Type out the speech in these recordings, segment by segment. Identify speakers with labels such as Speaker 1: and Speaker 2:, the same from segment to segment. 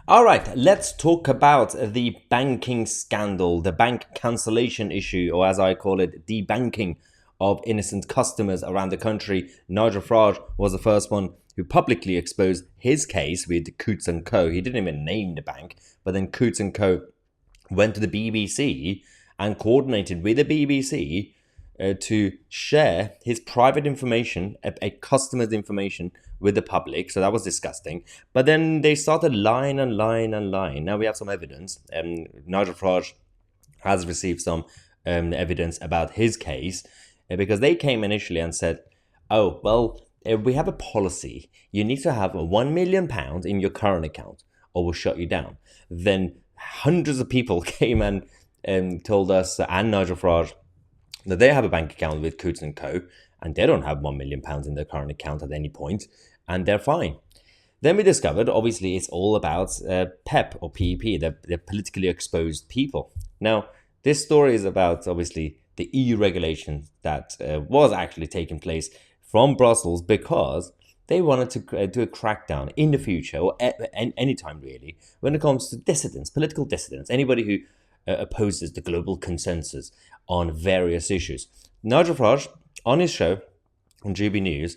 Speaker 1: All right, let's talk about the banking scandal, the bank cancellation issue, or as I call it, debanking of innocent customers around the country. Nigel Farage was the first one who publicly exposed his case with Coutts and Co. He didn't even name the bank, but then Coutts and Co. went to the BBC and coordinated with the BBC to share his private information, a customer's information, with the public. So that was disgusting. But then they started lying and lying and lying. Now we have some evidence. Nigel Farage has received some evidence about his case because they came initially and said, oh, well, we have a policy. You need to have £1 million in your current account or we'll shut you down. Then hundreds of people came and told us, and Nigel Farage, that they have a bank account with Coutts and Co. and they don't have £1 million in their current account at any point, and they're fine. Then we discovered, obviously, it's all about PEP or PEP, the politically exposed people. Now, this story is about, obviously, the EU regulation that was actually taking place from Brussels because they wanted to do a crackdown in the future, or any time really, when it comes to dissidents, political dissidents, anybody who opposes the global consensus on various issues. Nigel Farage, on his show on GB News,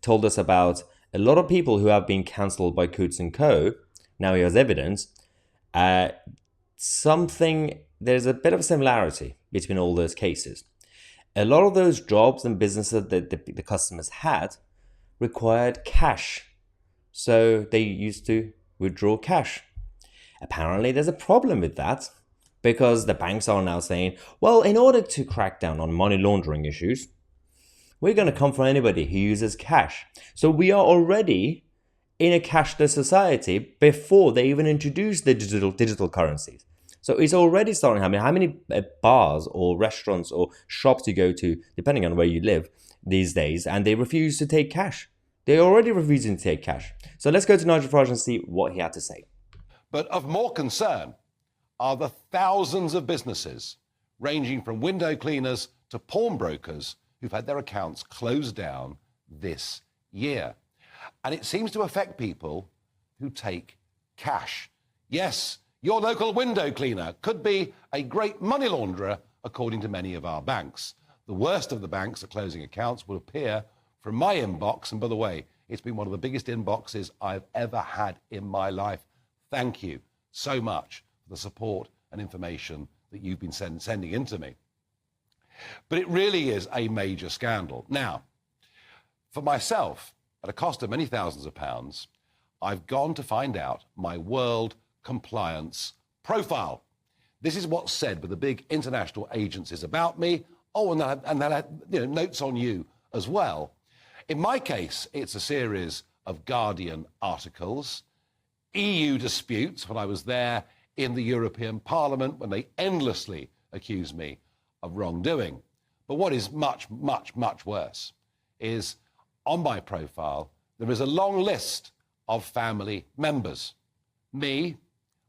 Speaker 1: told us about a lot of people who have been cancelled by Coutts and Co. Now he has evidence. There's a bit of a similarity between all those cases. A lot of those jobs and businesses that the customers had required cash. So they used to withdraw cash. Apparently, there's a problem with that because the banks are now saying, well, in order to crack down on money laundering issues, we're going to come for anybody who uses cash. So we are already in a cashless society before they even introduce the digital currencies. So it's already starting happening. How many bars or restaurants or shops you go to, depending on where you live these days, and they refuse to take cash. They're already refusing to take cash. So let's go to Nigel Farage and see what he had to say.
Speaker 2: But of more concern are the thousands of businesses, ranging from window cleaners to pawnbrokers, who've had their accounts closed down this year. And it seems to affect people who take cash. Yes, your local window cleaner could be a great money launderer, according to many of our banks. The worst of the banks at closing accounts will appear from my inbox. And by the way, it's been one of the biggest inboxes I've ever had in my life. Thank you so much for the support and information that you've been sending in to me. But it really is a major scandal. Now, for myself, at a cost of many thousands of pounds, I've gone to find out my world compliance profile. This is what's said by the big international agencies about me. Oh, and they'll have notes on you as well. In my case, it's a series of Guardian articles, EU disputes when I was there in the European Parliament when they endlessly accused me of wrongdoing. But what is much, much, much worse is on my profile, there is a long list of family members. Me,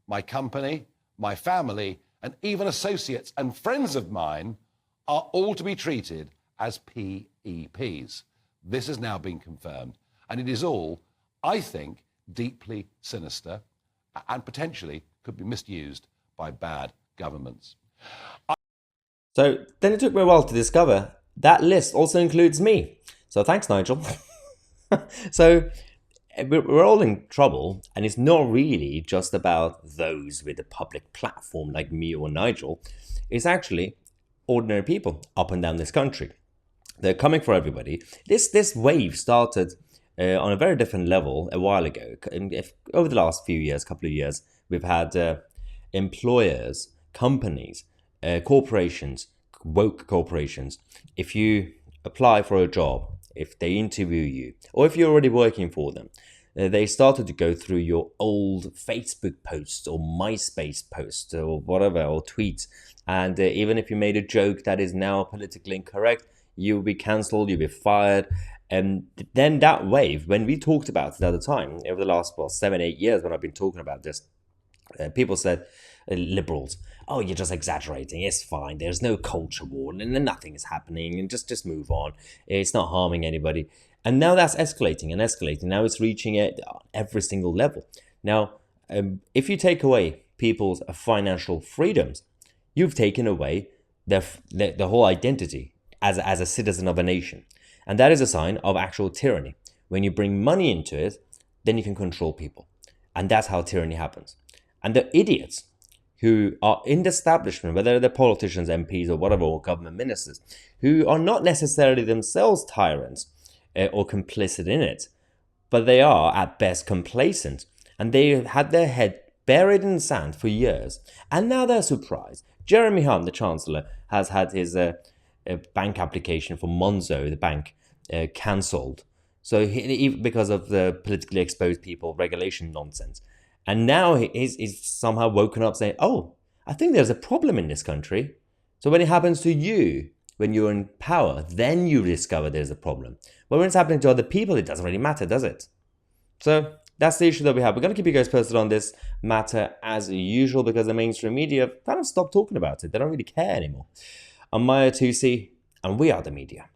Speaker 2: my company, my family, and even associates and friends of mine are all to be treated as PEPs. This has now been confirmed, and it is all, I think, deeply sinister and potentially could be misused by bad governments.
Speaker 1: So then it took me a while to discover that list also includes me. So thanks, Nigel. So we're all in trouble, and it's not really just about those with a public platform like me or Nigel. It's actually ordinary people up and down this country. They're coming for everybody. This wave started on a very different level a while ago. Over the last few years, couple of years, we've had employers, companies, corporations, woke corporations. If you apply for a job, if they interview you, or if you're already working for them, they started to go through your old Facebook posts or MySpace posts or whatever, or tweets. And even if you made a joke that is now politically incorrect, you'll be cancelled, you'll be fired. And then that wave, when we talked about it at the time, over the last 7-8 years when I've been talking about this, people said, liberals, oh, you're just exaggerating, it's fine, there's no culture war and nothing is happening, and just move on, it's not harming anybody. And now that's escalating and escalating. Now it's reaching at every single level. Now, if you take away people's financial freedoms, you've taken away the whole identity as a citizen of a nation. And that is a sign of actual tyranny. When you bring money into it, then you can control people. And that's how tyranny happens. And the idiots who are in the establishment, whether they're politicians, MPs, or whatever, or government ministers, who are not necessarily themselves tyrants or complicit in it, but they are at best complacent, and they had their head buried in sand for years, and now they're surprised. Jeremy Hunt, the Chancellor, has had his bank application for Monzo, the bank, cancelled. So because of the politically exposed people regulation nonsense. And now he's somehow woken up saying, oh, I think there's a problem in this country. So when it happens to you, when you're in power, then you discover there's a problem. But when it's happening to other people, it doesn't really matter, does it? So that's the issue that we have. We're going to keep you guys posted on this matter as usual, because the mainstream media kind of stopped talking about it. They don't really care anymore. I'm Mahyar Tousi, and we are the media.